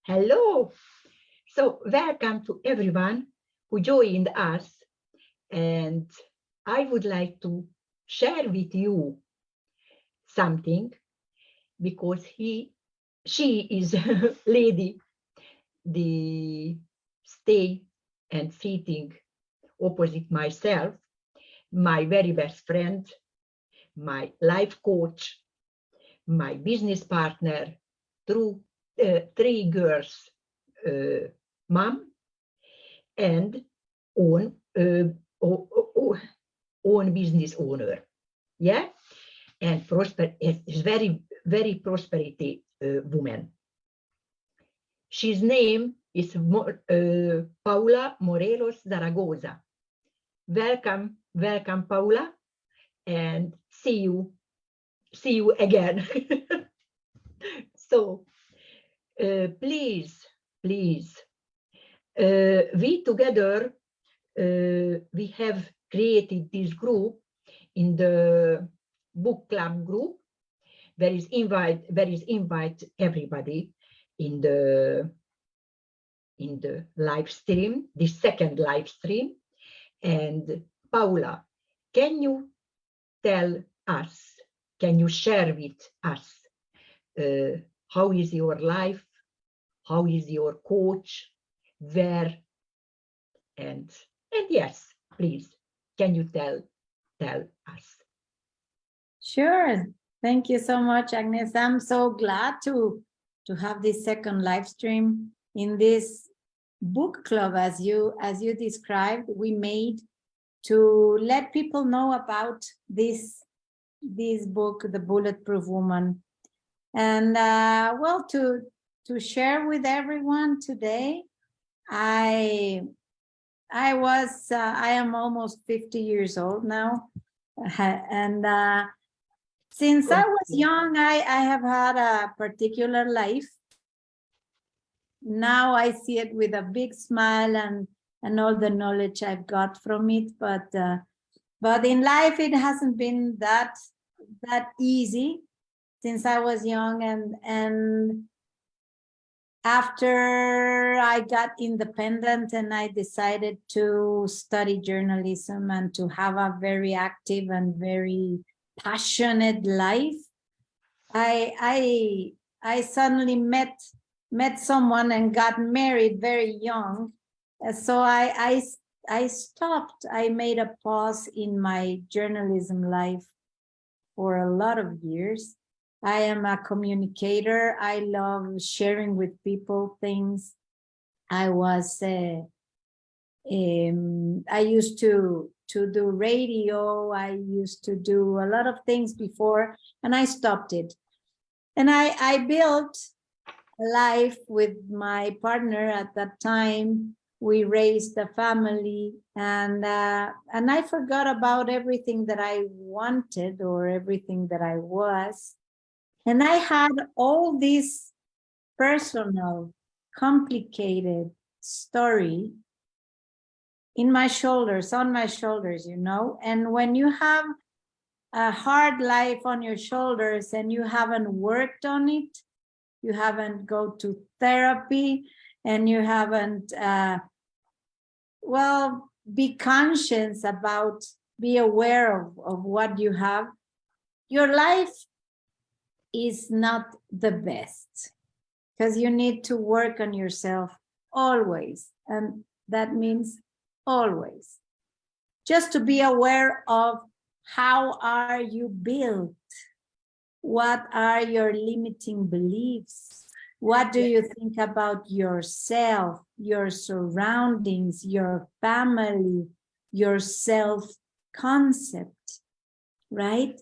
Hello. So welcome to everyone who joined us. And I would like to share with you something because she is lady, the stay and sitting opposite myself, my very best friend, my life coach, my business partner, through three girls, mom, and own own business owner. Yeah, and is very prosperity woman. She's name is Paula Morelos Zaragoza. Welcome, Paula, and see you again. So please, we together we have created this group in the book club group. There is invite everybody in the live stream, the second live stream. And Paula, can you tell us, can you share with us how is your life, how is your coach, where, and yes, please, can you tell us? Sure. Thank you so much, Agnes. I'm so glad to have this second live stream in this book club, as you described. We made to let people know about this book, The Bulletproof Woman, and well, to share with everyone today. I am almost 50 years old now, and since I was young, I have had a particular life. Now I see it with a big smile and all the knowledge I've got from it. But in life, it hasn't been that easy since I was young. And after I got independent and I decided to study journalism and to have a very active and very passionate life, I suddenly met someone and got married very young. So I stopped. I made a pause in my journalism life for a lot of years. I am a communicator. I love sharing with people things. I used to do radio. I used to do a lot of things before, and I stopped it. And I built a life with my partner at that time. We raised a family, and I forgot about everything that I wanted or everything that I was. And I had all this personal, complicated story on my shoulders, you know. And when you have a hard life on your shoulders and you haven't worked on it, you haven't go to therapy, and you haven't, well, be conscious about, be aware of what you have, your life is not the best, because you need to work on yourself always. And that means always just to be aware of how are you built, what are your limiting beliefs, what do you think about yourself, your surroundings, your family, your self-concept, right?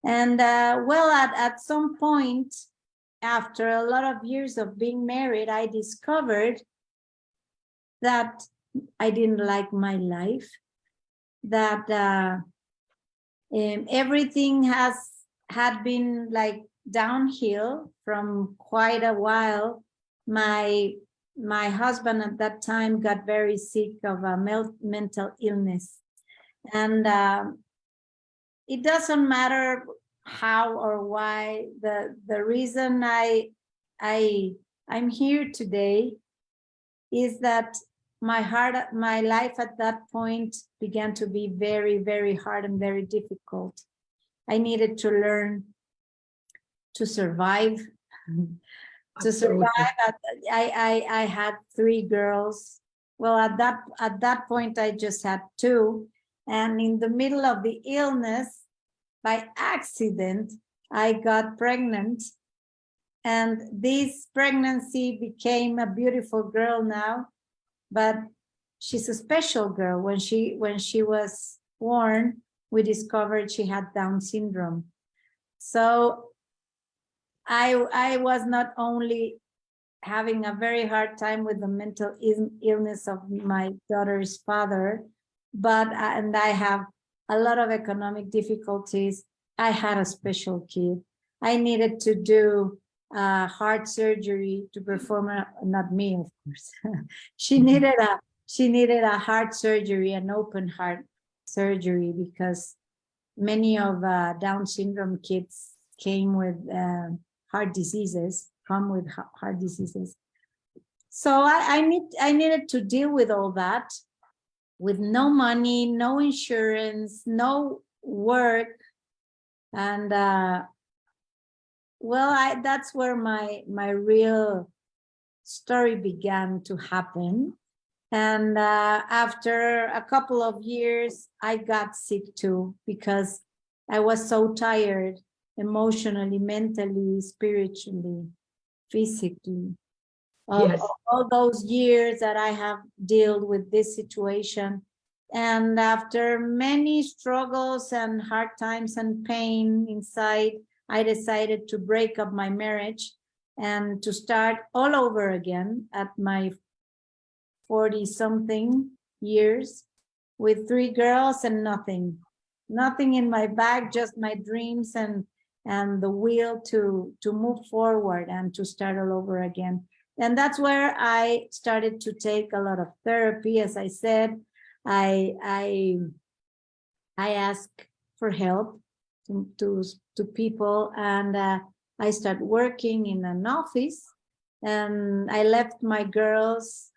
And well, at some point, after a lot of years of being married, I discovered that I didn't like my life, that everything had been like downhill from quite a while. My husband at that time got very sick of a mental illness, and it doesn't matter how or why. The reason I I'm here today is that my life at that point began to be very, very hard and very difficult. I needed to learn to survive. To survive, I had 3 girls. Well, at that point, I just had 2. And in the middle of the illness, by accident, I got pregnant. And this pregnancy became a beautiful girl now, but she's a special girl. When she was born, we discovered she had Down syndrome. So I was not only having a very hard time with the mental illness of my daughter's father, and I have a lot of economic difficulties. I had a special kid. I needed to do heart surgery to perform, not me, of course. She needed a heart surgery, an open heart surgery, because many of Down syndrome kids come with heart diseases. So I needed to deal with all that, with no money, no insurance, no work, and well, that's where my real story began to happen. And after a couple of years, I got sick too, because I was so tired emotionally, mentally, spiritually, physically. Yes. All those years that I have dealt with this situation. And after many struggles and hard times and pain inside, I decided to break up my marriage and to start all over again at my 40-something years with 3 girls and nothing in my bag, just my dreams and the will to move forward and to start all over again. And that's where I started to take a lot of therapy. As I said, I asked for help to people, and I started working in an office, and I left my girls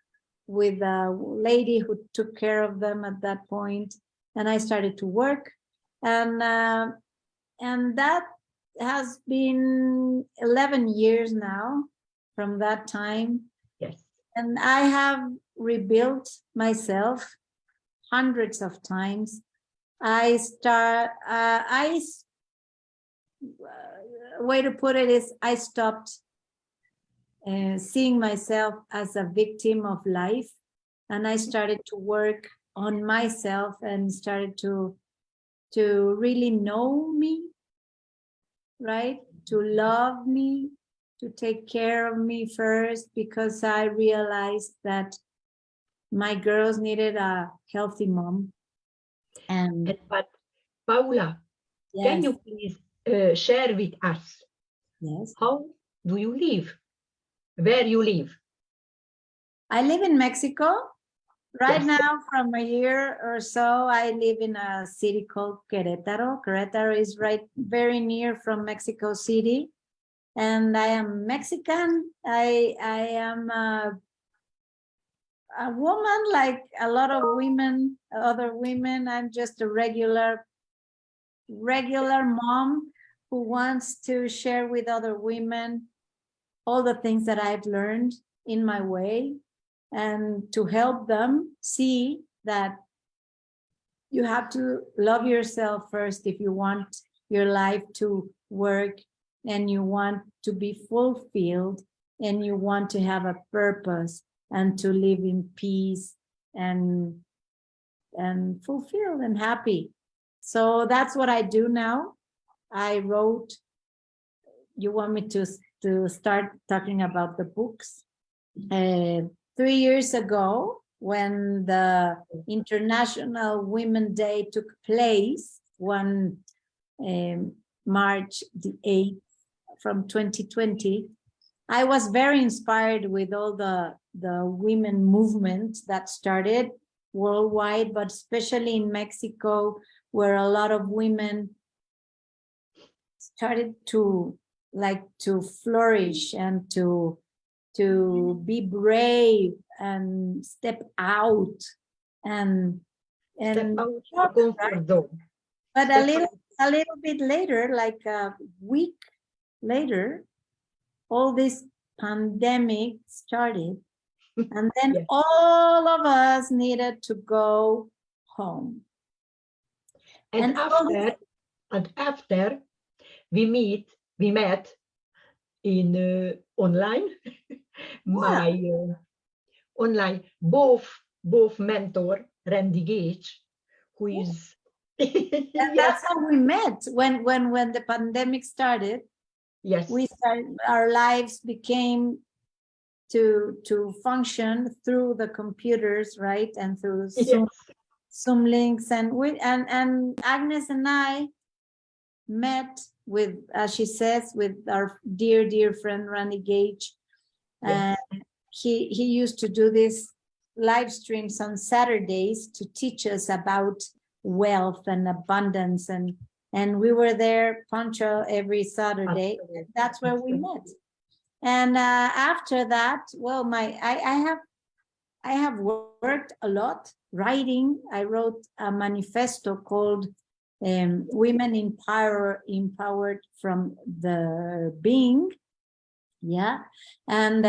with a lady who took care of them at that point, and I started to work, and that has been 11 years now from that time. Yes. And I have rebuilt myself hundreds of times. Way to put it is, I stopped seeing myself as a victim of life, and I started to work on myself and started to really know me, right? To love me, to take care of me first, because I realized that my girls needed a healthy mom. But Paula, yes. Can you please share with us? Yes. How do you live? Where you live? I live in Mexico. Right Yes. now, from a year or so, I live in a city called Querétaro. Querétaro is very near from Mexico City. And I am Mexican. I am a woman like a lot of other women. I'm just a regular mom who wants to share with other women all the things that I've learned in my way, and to help them see that you have to love yourself first if you want your life to work, and you want to be fulfilled, and you want to have a purpose, and to live in peace and fulfilled and happy. So that's what I do now. I wrote, you want me to start talking about the books? 3 years ago, when the International Women's Day took place, one March the 8th from 2020, I was very inspired with all the women movement that started worldwide, but especially in Mexico, where a lot of women started to flourish and to to be brave and step out and Step out the talk, comfort right? zone. But Step a little bit later, like a week later, all this pandemic started, and then Yes. all of us needed to go home. And all this- after we met in online. My online both mentor Randy Gage, who is and yes, that's how we met when the pandemic started. yes, We started, our lives became to function through the computers, right, and through yes, Zoom links, and Agnes and I met with, as she says, with our dear friend Randy Gage. yes. And he used to do these live streams on Saturdays to teach us about wealth and abundance, and we were there punctual every Saturday. Absolutely. That's where we met. And after that, well, I have worked a lot writing. I wrote a manifesto called Women Empowered from the Being. Yeah. And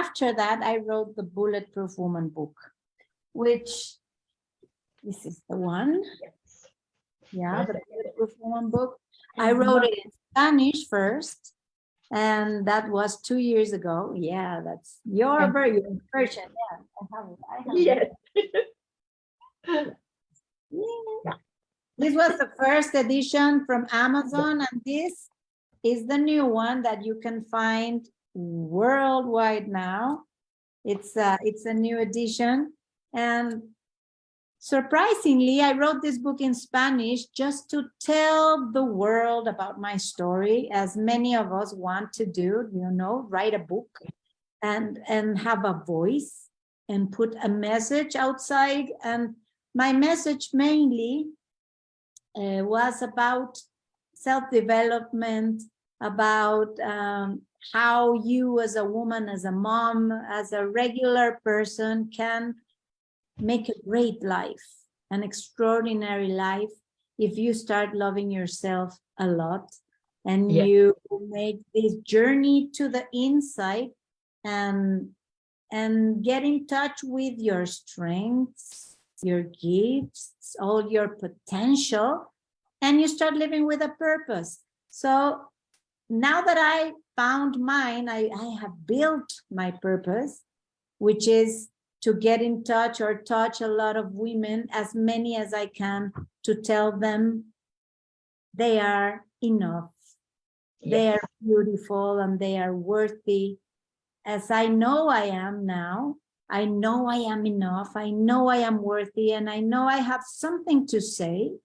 after that, I wrote the Bulletproof Woman book, which this is the one. Yes. Yeah, Yes. the Bulletproof Woman book. I wrote it in Spanish first, and that was 2 years ago. Yeah, that's your version. Yeah, I have Yes. Yeah. This was the first edition from Amazon, and this is the new one that you can find worldwide now. It's a new edition, and surprisingly, I wrote this book in Spanish just to tell the world about my story, as many of us want to do, write a book and have a voice and put a message outside. And my message mainly was about self-development, about how you as a woman, as a mom, as a regular person can make a great life, an extraordinary life, if you start loving yourself a lot and you make this journey to the inside and get in touch with your strengths, your gifts, all your potential, and you start living with a purpose. So now that I found mine, I have built my purpose, which is to get in touch or touch a lot of women, as many as I can, to tell them they are enough, they are beautiful, and they are worthy. As I know I am now, I know I am enough, I know I am worthy, and I know I have something to say.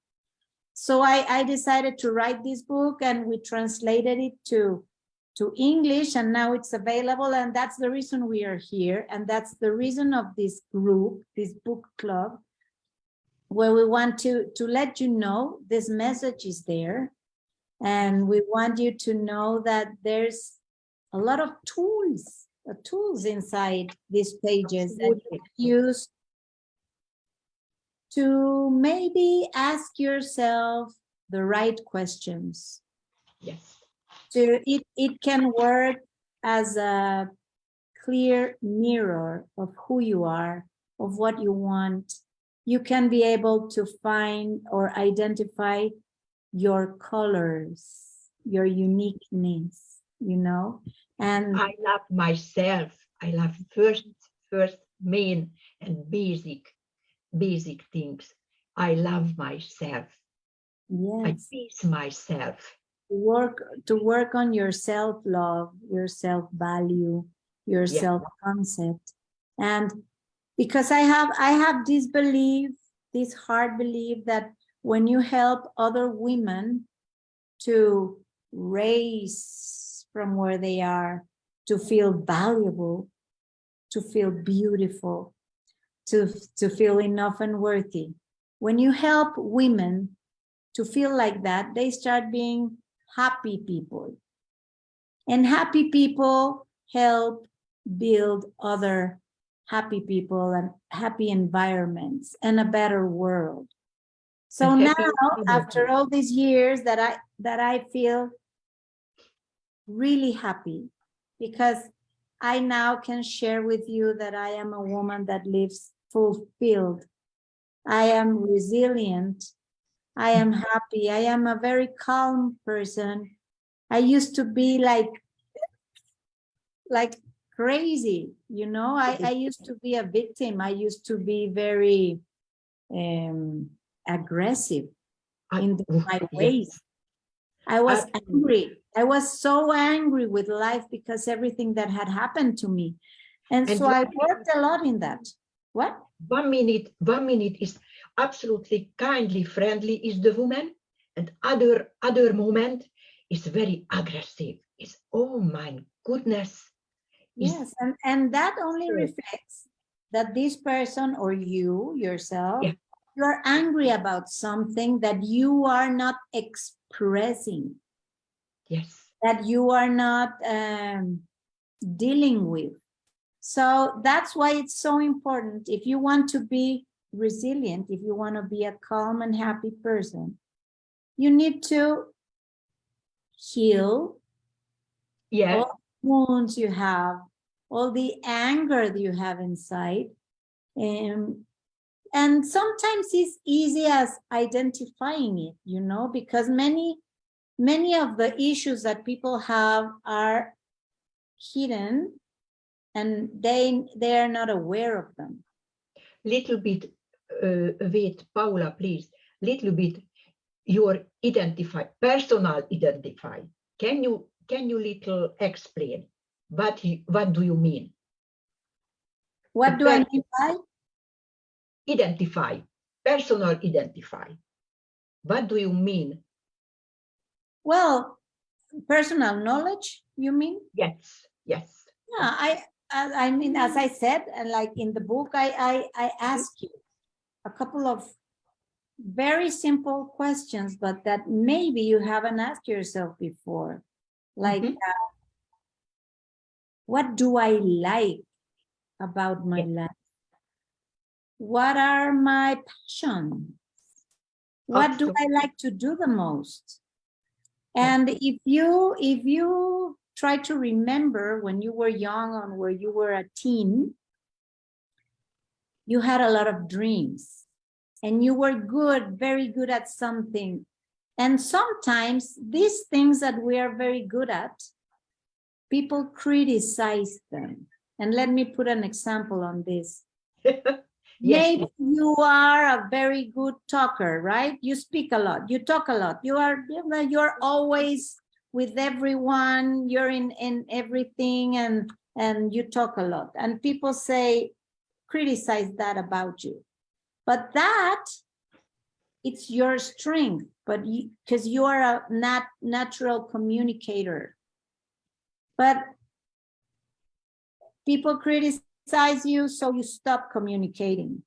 So I decided to write this book, and we translated it to English, and now it's available. And that's the reason we are here. And that's the reason of this group, this book club, where we want to let you know this message is there. And we want you to know that there's a lot of tools inside these pages that you can use to maybe ask yourself the right questions. Yes. So it can work as a clear mirror of who you are, of what you want. You can be able to find or identify your colors, your uniqueness, and I love myself. I love first main and basic things. I love myself. yes, I peace myself. to work on your self-love, your self-value, your self-concept. And because I have this belief, this hard belief, that when you help other women to raise from where they are, to feel valuable, to feel beautiful, to feel enough and worthy, when you help women to feel like that, they start being happy people. And happy people help build other happy people and happy environments and a better world. So And now, happy after all these years, that I feel really happy, because I now can share with you that I am a woman that lives fulfilled. I am resilient. I am happy. I am a very calm person. I used to be like crazy, you know. I used to be a victim. I used to be very aggressive in my ways. I was angry. I was so angry with life because everything that had happened to me. And so I worked a lot in that. What? 1 minute is absolutely kindly, friendly is the woman, and other moment is very aggressive. Is, oh my goodness. Yes, and that only reflects that this person or you yourself, you are angry about something that you are not expressing. Yes. That you are not dealing with. So that's why it's so important. If you want to be resilient, if you want to be a calm and happy person, you need to heal all the wounds you have, all the anger that you have inside. And sometimes it's easy as identifying it, you know, because many of the issues that people have are hidden and they are not aware of them. Little bit, wait, Paula, please. Little bit, your personal identify. Can you little explain what do you mean? What do I mean by? Identify, personal identify. What do you mean? Well, personal knowledge, you mean? Yes. Yeah, I mean, as I said, and like in the book, I ask you a couple of very simple questions, but that maybe you haven't asked yourself before. Like, what do I like about my life? What are my passions? What do I like to do the most? And if you try to remember when you were young or when you were a teen, you had a lot of dreams and you were good, very good at something. And sometimes these things that we are very good at, people criticize them. And let me put an example on this. Maybe you are a very good talker, right? You speak a lot, you talk a lot, you're always with everyone, you're in everything, and you talk a lot. And people criticize that about you. But that, it's your strength, but because you are a natural communicator. But people criticize you, so you stop communicating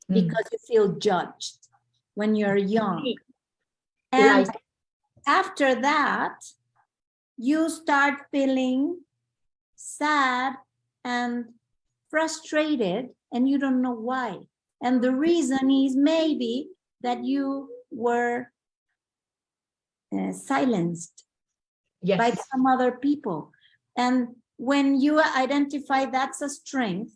because you feel judged when you're young. And after that, you start feeling sad and frustrated, and you don't know why. And the reason is maybe that you were silenced by some other people. And when you identify that's a strength,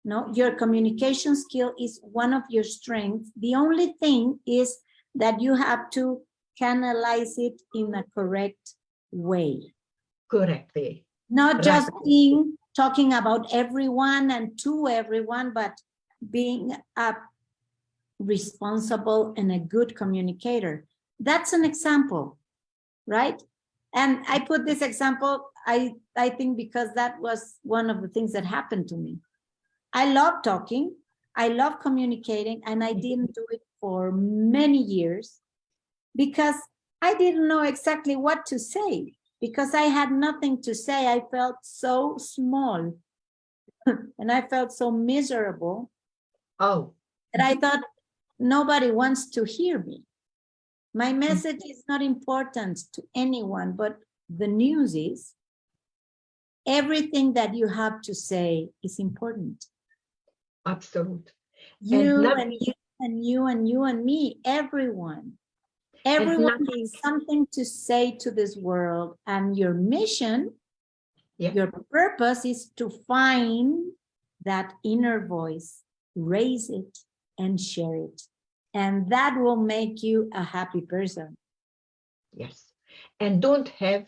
no, your communication skill is one of your strengths. The only thing is that you have to canalize it in a correct way. Correctly. Not just talking about everyone and to everyone, but being a responsible and a good communicator. That's an example, right? And I put this example, I think, because that was one of the things that happened to me. I love talking, I love communicating, and I didn't do it for many years because I didn't know exactly what to say, because I had nothing to say. I felt so small and I felt so miserable that I thought nobody wants to hear me. My message is not important to anyone, but the news is. everything that you have to say is important. Absolute. You and you and you and you and me, everyone. Everyone has something to say to this world, and your mission, your purpose is to find that inner voice, raise it, and share it. And that will make you a happy person. Yes. And don't have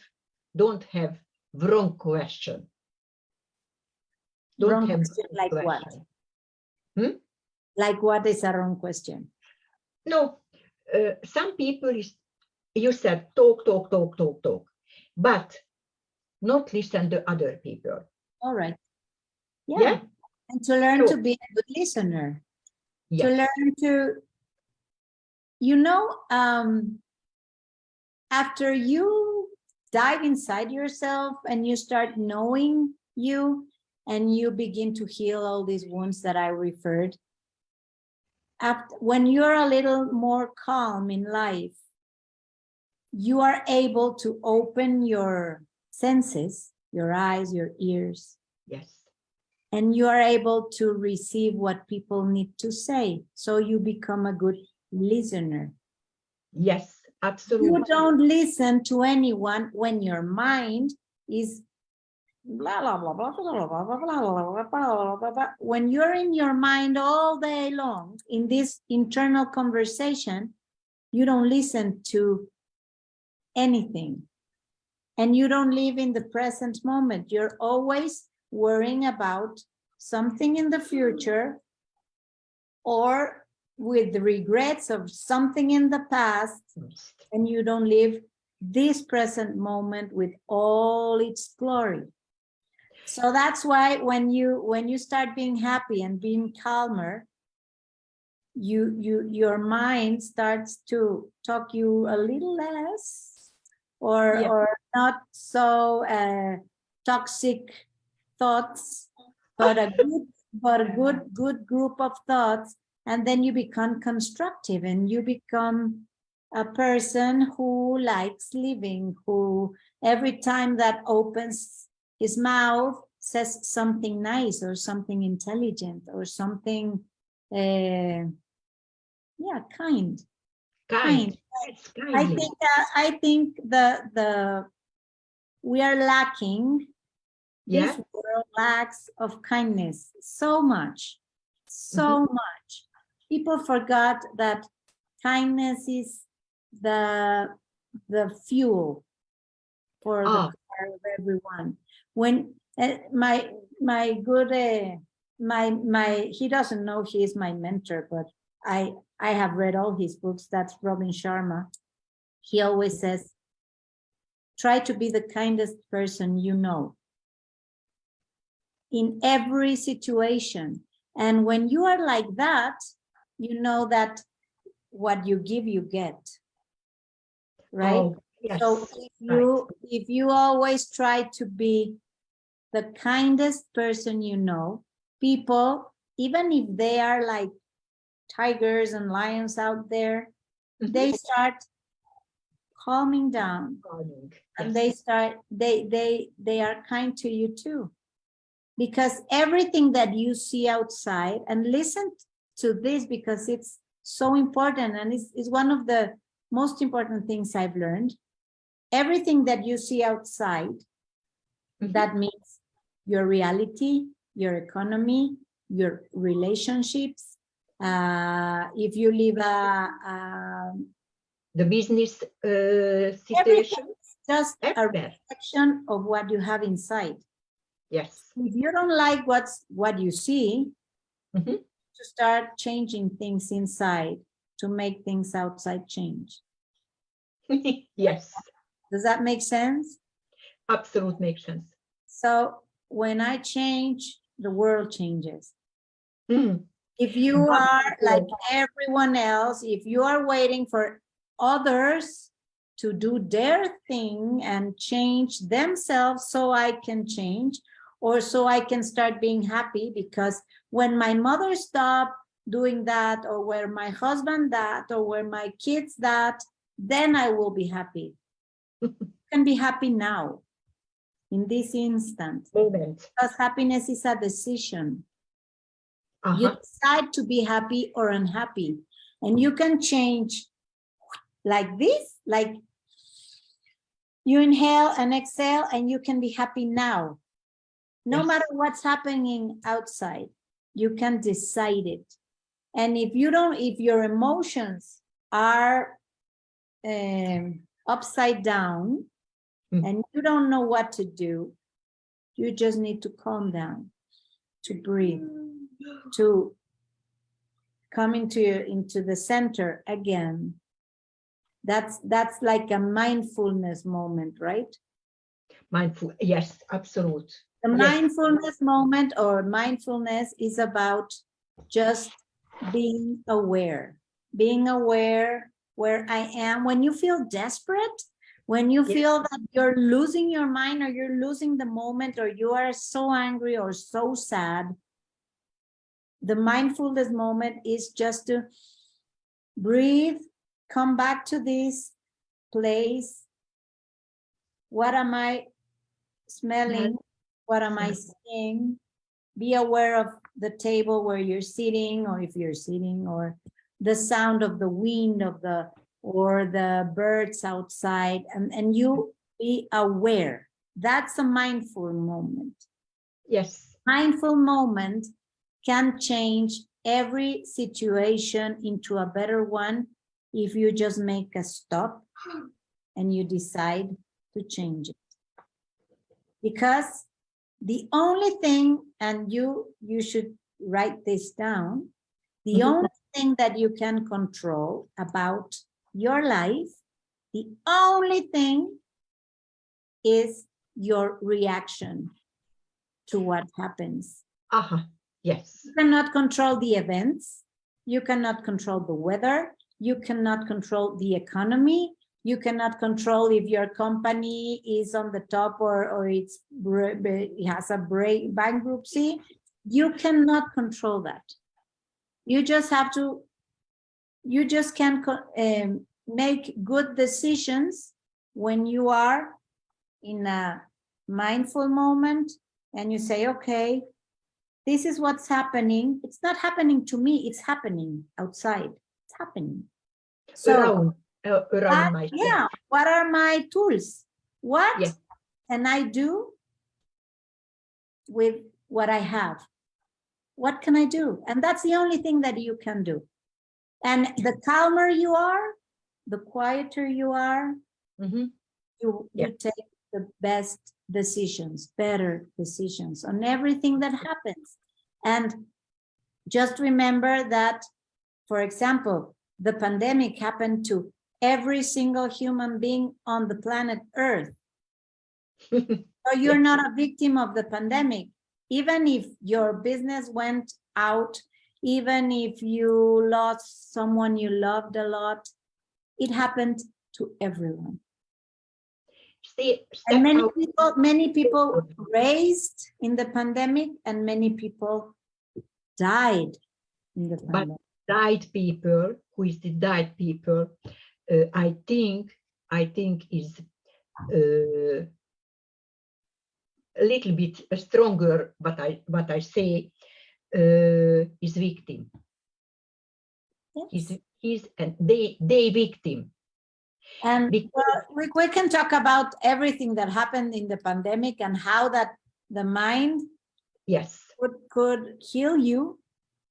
wrong question. Wrong question like what? Like what is a wrong question? No, some people, you said talk, but not listen to other people. All right. Yeah. And to learn to be a good listener. Yes. To learn to, you know, after you dive inside yourself and you start knowing you and you begin to heal all these wounds that I referred, when you're a little more calm in life, you are able to open your senses, your eyes, your ears. Yes. And you are able to receive what people need to say. So you become a good listener. Yes, absolutely. You don't listen to anyone when your mind is blah, blah, blah, blah, blah, blah, blah, blah, blah, blah, blah, blah. When you're in your mind all day long in this internal conversation, you don't listen to anything. And you don't live in the present moment. You're always worrying about something in the future or with the regrets of something in the past, and you don't live this present moment with all its glory. So that's why when you start being happy and being calmer, your mind starts to talk you a little less or not so toxic thoughts, but a good group of thoughts, and then you become constructive and you become a person who likes living, who every time that opens his mouth says something nice or something intelligent or something kind. I think the we are lacking. This world lacks of kindness so much. People forgot that kindness is the fuel for the car of everyone. When my he doesn't know he is my mentor, but I have read all his books. That's Robin Sharma. He always says, try to be the kindest person you know in every situation. And when you are like that, you know that what you give, you get. Right? Oh, yes. So if you always try to be the kindest person you know, people, even if they are like tigers and lions out there, they start calming down. And they are kind to you too. Because everything that you see outside, and listen to this because it's so important and it's one of the most important things I've learned. Everything that you see outside, that means your reality, your economy, your relationships. If you live the business situation, just a reflection of what you have inside. Yes. If you don't like what you see, to start changing things inside to make things outside change. Yes. Does that make sense? Absolutely makes sense. So when I change, the world changes. If you are like everyone else, if you are waiting for others to do their thing and change themselves so I can change, or so I can start being happy, because when my mother stopped doing that, or when my husband that, or when my kids that, then I will be happy. You can be happy now. in this instant. moment. Because happiness is a decision. You Uh-huh. decide to be happy or unhappy. And you can change like this, like you inhale and exhale, and you can be happy now. No Yes. matter what's happening outside, you can decide it. And if you don't, if your emotions are upside down and you don't know what to do, you just need to calm down, to breathe, to come into the center again. That's like a mindfulness moment, right? Mindful, yes, absolute. The Yes. mindfulness moment or mindfulness is about just being aware where I am. When you feel desperate, when you feel that you're losing your mind or you're losing the moment or you are so angry or so sad, the mindfulness moment is just to breathe, come back to this place. What am I smelling? What am I seeing? Be aware of the table where you're sitting, or if you're sitting, or the sound of the wind or the birds outside, and you be aware. That's a mindful moment. Yes. Mindful moment can change every situation into a better one if you just make a stop and you decide to change it. Because the only thing, and you should write this down, the only thing that you can control about your life, the only thing is your reaction to what happens. Uh-huh. Yes. You cannot control the events. You cannot control the weather. You cannot control the economy. You cannot control if your company is on the top or it has a bankruptcy. You cannot control that. You just have to, you just can make good decisions when you are in a mindful moment and you say, okay, this is what's happening. It's not happening to me, it's happening outside. It's happening. So around myself. yeah, what are my tools? What can I do with what I have? What can I do? And that's the only thing that you can do. And the calmer you are, the quieter you are, you take the best decisions, better decisions on everything that happens. And just remember that, for example, the pandemic happened to every single human being on the planet Earth. So you're not a victim of the pandemic. Even if your business went out, even if you lost someone you loved a lot, it happened to everyone. And many people raised in the pandemic, and many people died in the pandemic. But died people, who is the died people, I think is a little bit stronger, but I say is victim. Yes. He's and they victim. And we can talk about everything that happened in the pandemic and how that the mind could heal you,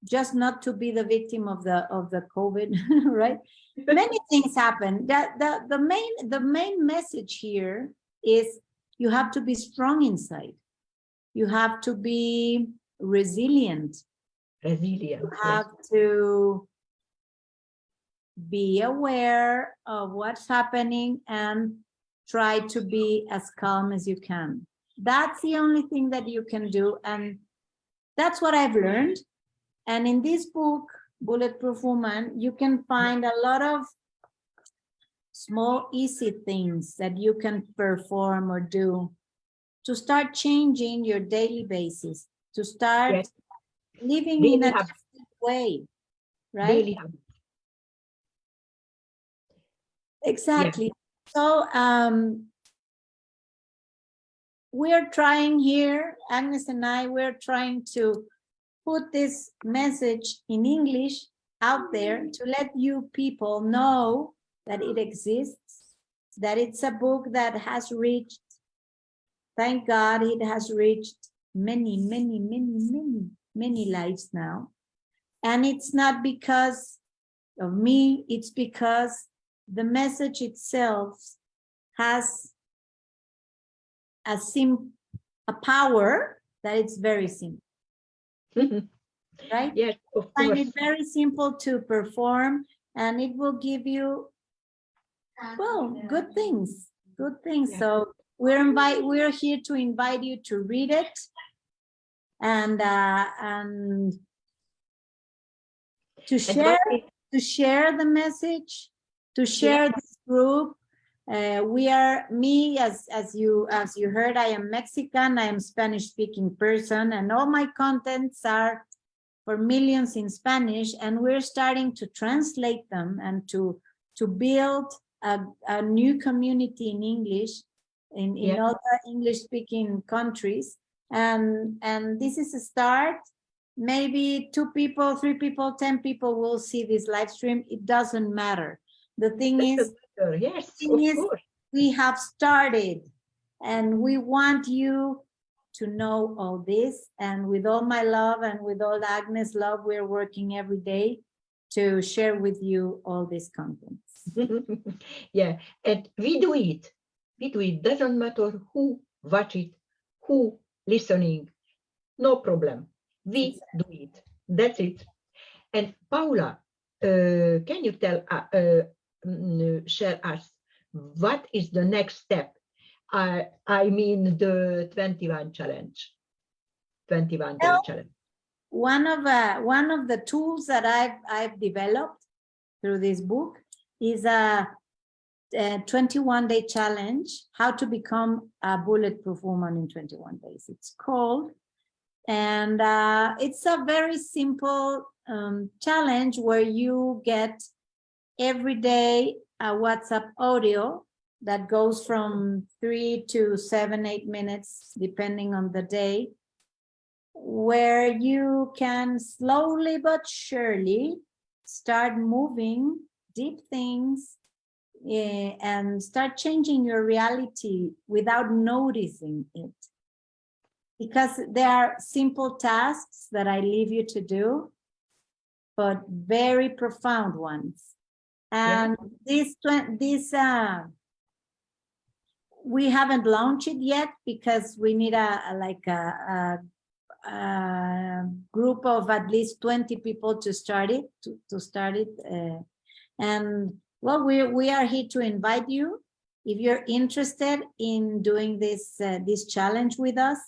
just not to be the victim of the COVID, right? Many things happen. The main message here is you have to be strong inside. You have to be resilient. You have to be aware of what's happening and try to be as calm as you can. That's the only thing that you can do. And that's what I've learned. And in this book, Bulletproof Woman, you can find a lot of small, easy things that you can perform or do to start changing your daily basis, to start living in a different way, right? Daily Exactly. So we're trying here, Agnes and I, we're trying to put this message in English out there to let you people know that it exists, that it's a book that has reached, thank God, it has reached many, many, many, many, many lives now. And it's not because of me, it's because the message itself has a power that it's very simple, right? Yes, of I find course. it very simple to perform, and it will give you, well, good things, good things. Yeah. So we're here to invite you to read it and to share the message, to share this group. We are, me, as you heard, I am Mexican, I am Spanish speaking person, and all my contents are for millions in Spanish, and we're starting to translate them and to build a new community in English in all the English speaking countries. And this is a start. Maybe 2 people, 3 people, 10 people will see this live stream. It doesn't matter. The thing is, yes, of course. we have started, and we want you to know all this. And with all my love and with all Agnes' love, we're working every day to share with you all these contents. Yeah, and we do it. We do it. Doesn't matter who watch it, who listening. No problem. We do it. That's it. And Paula, can you share us what is the next step? I mean the 21 challenge, 21 day challenge. One of the tools that I've developed through this book is a 21-day challenge, how to become a bulletproof woman in 21 days. It's called, and it's a very simple challenge where you get every day a WhatsApp audio that goes from 3 to 7, 8 minutes, depending on the day, where you can slowly but surely start moving deep things and start changing your reality without noticing it. Because there are simple tasks that I leave you to do, but very profound ones. And this we haven't launched it yet because we need a group of at least 20 people to start it. And well, we are here to invite you. If you're interested in doing this challenge with us,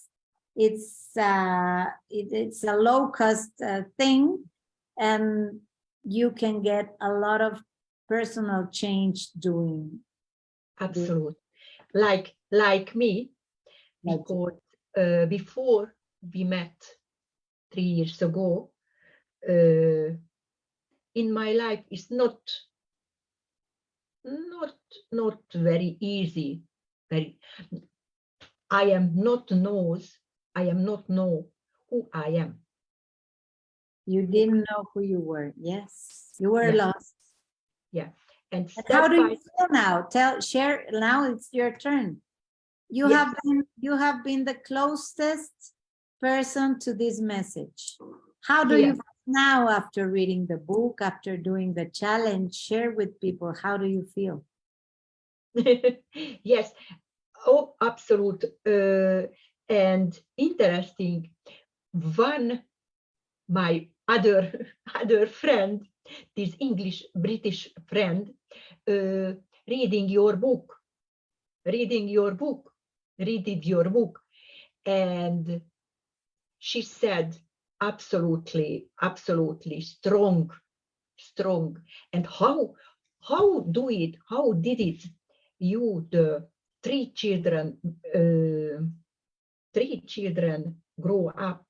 it's a low-cost thing, and you can get a lot of personal change doing. Absolutely. Like me, because before we met 3 years ago, in my life is not very easy. I am not know who I am. You didn't know who you were. Yes, you were lost. Yeah. And how do you feel now? Share now. It's your turn. You have been the closest person to this message. How do you feel now after reading the book, after doing the challenge? Share with people. How do you feel? Yes. Oh, absolute. And interesting. My other friend, this British friend, reading your book, and she said, absolutely strong. And how did it? You, the three children grow up,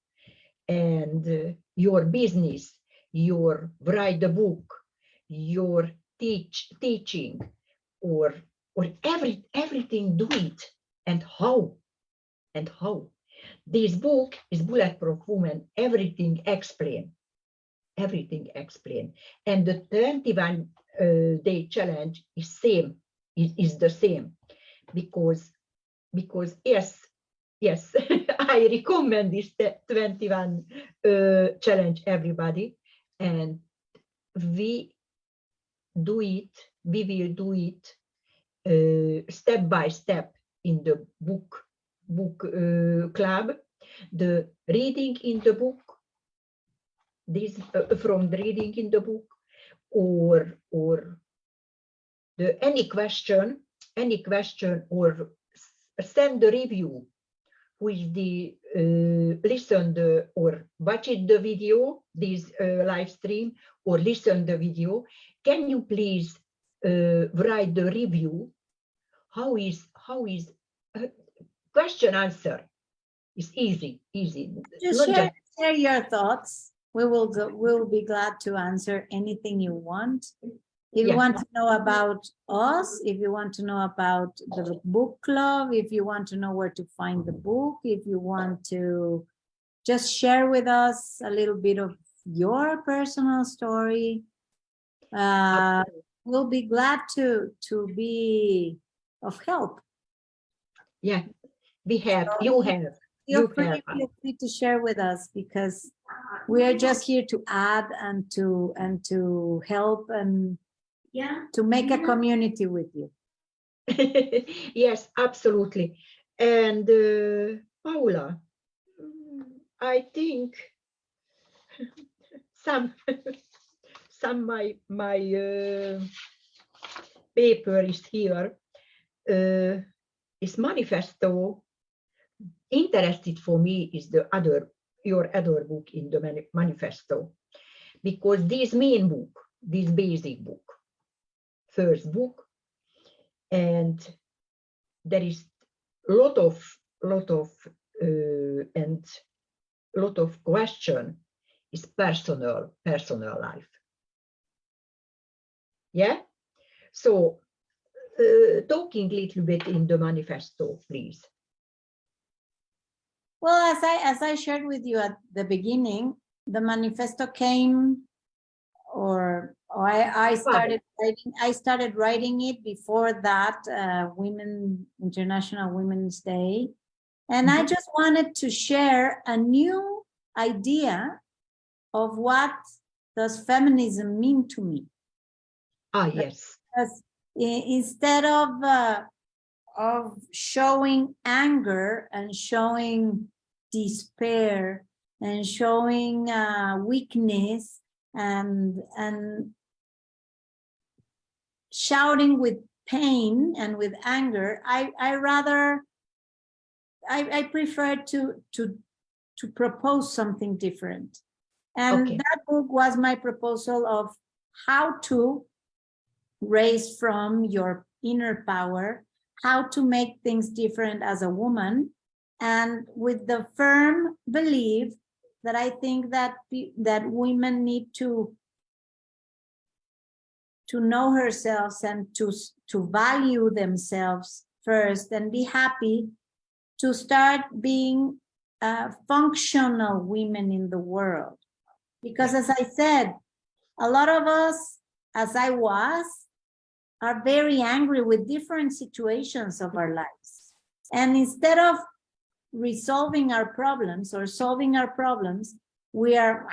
and your business, your write the book, your teaching, or everything do it, and how and how. This book is Bulletproof Woman, everything explained. Everything explained. And the 21 day challenge is is the same, because yes, I recommend this 21 challenge everybody, and we will do it step by step in the book club. The reading in the book, this from the reading in the book, or the any question, or send the review with the listen or watch it the video, this live stream, or listen the video. Can you please write the review? How is question answer is easy. Just share your thoughts. We'll be glad to answer anything you want. If you want to know about us, if you want to know about the book club, if you want to know where to find the book, if you want to just share with us a little bit of your personal story, we'll be glad to be of help. Yeah, you have. Feel free to share with us, because we are just here to add and to help and to make a community with you. Yes, absolutely. And Paula, I think some my paper is here. Is manifesto. Interested for me is your other book in the manifesto, because this main book, this basic book, first book, and there is lot of question is personal life. Yeah. So talking a little bit in the manifesto, please. Well, as I shared with you at the beginning, the manifesto came, or I started writing it before that International Women's Day, and I just wanted to share a new idea of what does feminism mean to me. Yes. Because instead of showing anger and showing despair and showing weakness and shouting with pain and with anger, I prefer to propose something different. And that book was my proposal of how to raise from your inner power, how to make things different as a woman, and with the firm belief that I think that women need to know themselves and to value themselves first and be happy, to start being functional women in the world. Because as I said, a lot of us, as I was, are very angry with different situations of our lives. And instead of resolving our problems or solving our problems, we are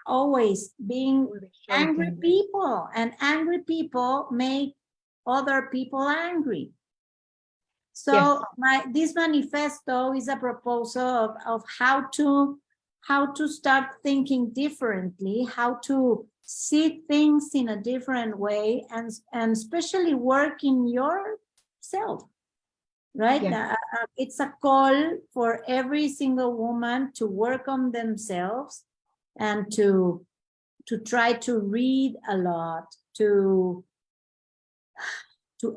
always being angry people, and angry people make other people angry. So this manifesto is a proposal of how to start thinking differently, how to see things in a different way, and especially work in yourself, right? It's a call for every single woman to work on themselves and to try to read a lot, to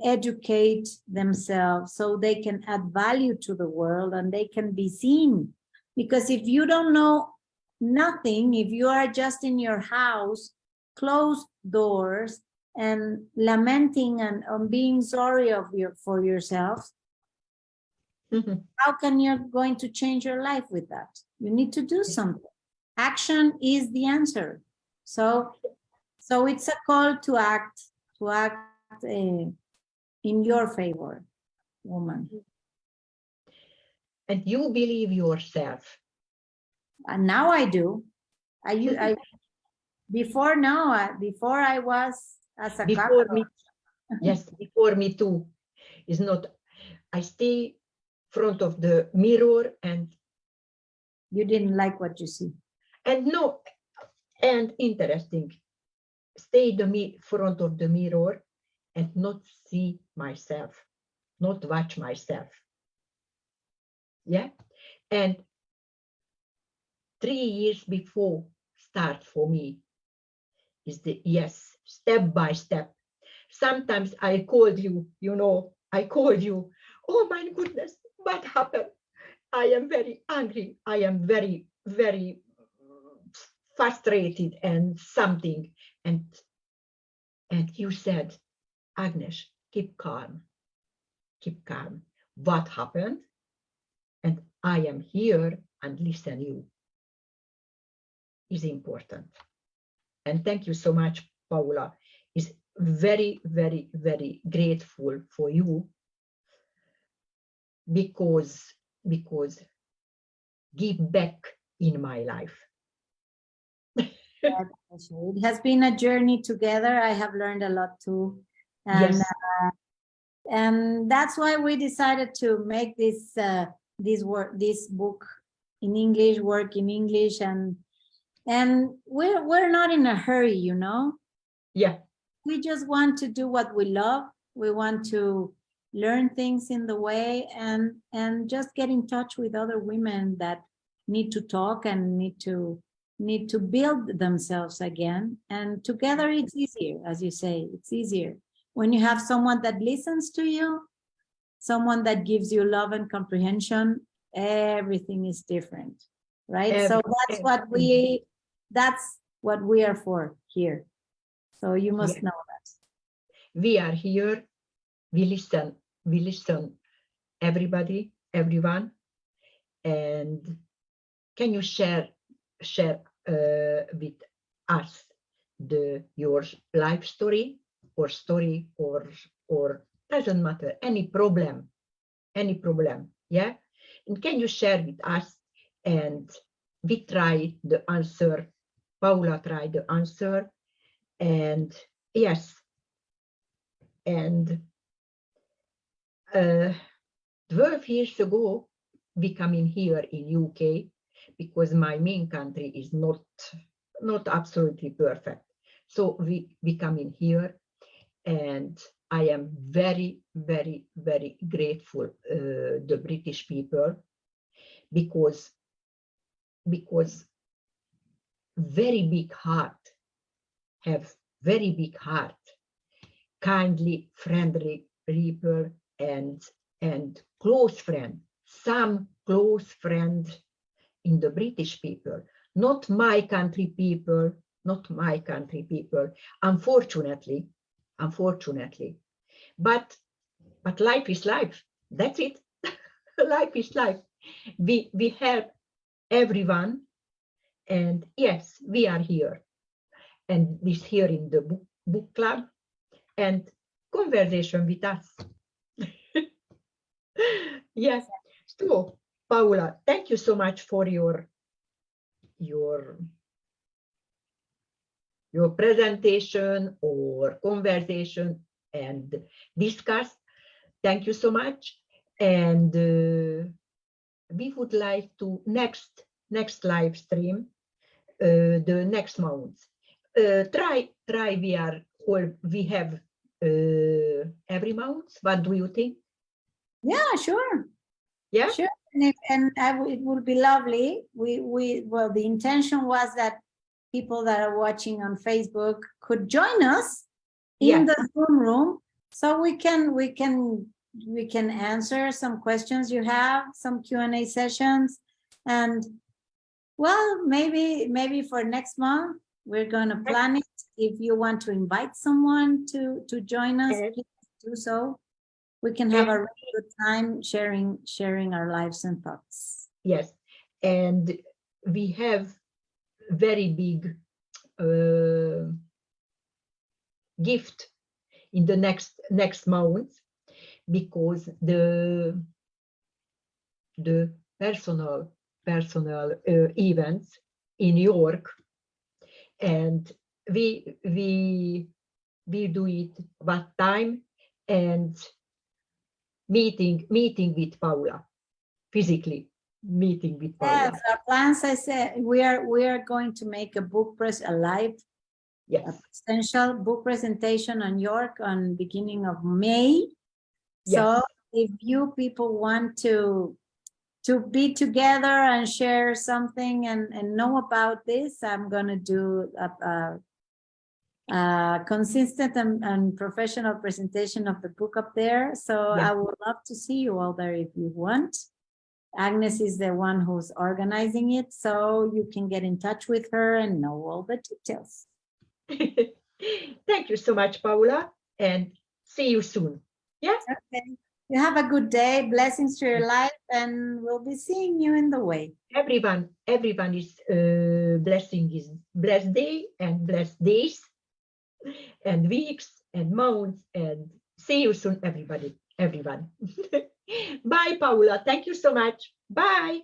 educate themselves so they can add value to the world and they can be seen. Because if you don't know nothing, if you are just in your house, closed doors, and lamenting and being sorry for yourself, Mhm. How can you going to change your life with that? You need to do something. Action is the answer. So it's a call to act in your favor, woman. And you believe yourself. And now I do. I before I was as a Before me, cockroach. yes, before me too. Is not. I stay front of the mirror and You didn't like what you see. no, and interesting. Stay front of the mirror and not see myself, not watch myself. Yeah, and 3 years before start for me is the yes, step by step. Sometimes I called you, I called you. Oh my goodness, what happened? I am very angry. I am very, very frustrated and something. And you said, Agnes, keep calm. Keep calm. What happened? And I am here and listen you is important. And thank you so much, Paula. Is very, very, very grateful for you because give back in my life. It has been a journey together. I have learned a lot too. And Yes. And that's why we decided to make this book in English, work in English, and we're not in a hurry, Yeah. We just want to do what we love. We want to learn things in the way and just get in touch with other women that need to talk and need to build themselves again. And together it's easier, as you say, it's easier. When you have someone that listens to you, someone that gives you love and comprehension, everything is different, right? So that's what we are for here. So you must know that. We are here. We listen everybody, everyone. And can you share with us your life story or doesn't matter, any problem, yeah? And can you share with us? And we try the answer. Paula tried the answer, and yes, and 12 years ago, we come in here in UK because my main country is not absolutely perfect. So we come in here, and I am very, very, very grateful the British people because very big heart, have very big heart, kindly, friendly people, and close friend, some close friend in the British people, not my country people, unfortunately. But life is life. That's it. Life is life. We help everyone, and yes, we are here, and this here in the book club, and conversation with us. Yes. So, Paula, thank you so much for your presentation or conversation and discuss. Thank you so much. And we would like to next live stream the next month. Try we have every month. What do you think? Yeah, sure. Yeah, sure. It would be lovely. Well, the intention was that people that are watching on Facebook could join us in the Zoom room, so we can answer some questions you have, some Q&A sessions, and well, maybe for next month we're going to plan it. If you want to invite someone to join us, please do so. we can have a really good time sharing our lives and thoughts. Yes, and we have very big gift in the next month, because the personal events in New York, and we do it what time, and meeting with Paula, physically meeting with Paula. Yes, our plans, I said, we are going to make a book a live, Yes, essential book presentation on York on beginning of May. yes. So if you people want to be together and share something and know about this, I'm going to do a consistent and professional presentation of the book up there. So Yeah. I would love to see you all there if you want. Agnes is the one who's organizing it, so you can get in touch with her and know all the details. Thank you so much, Paula, and see you soon. Yeah. Okay. You have a good day. Blessings to your life, and we'll be seeing you in the way. Everyone is blessing is blessed day and blessed days and weeks and months, and see you soon, everyone. Bye, Paula. Thank you so much. Bye.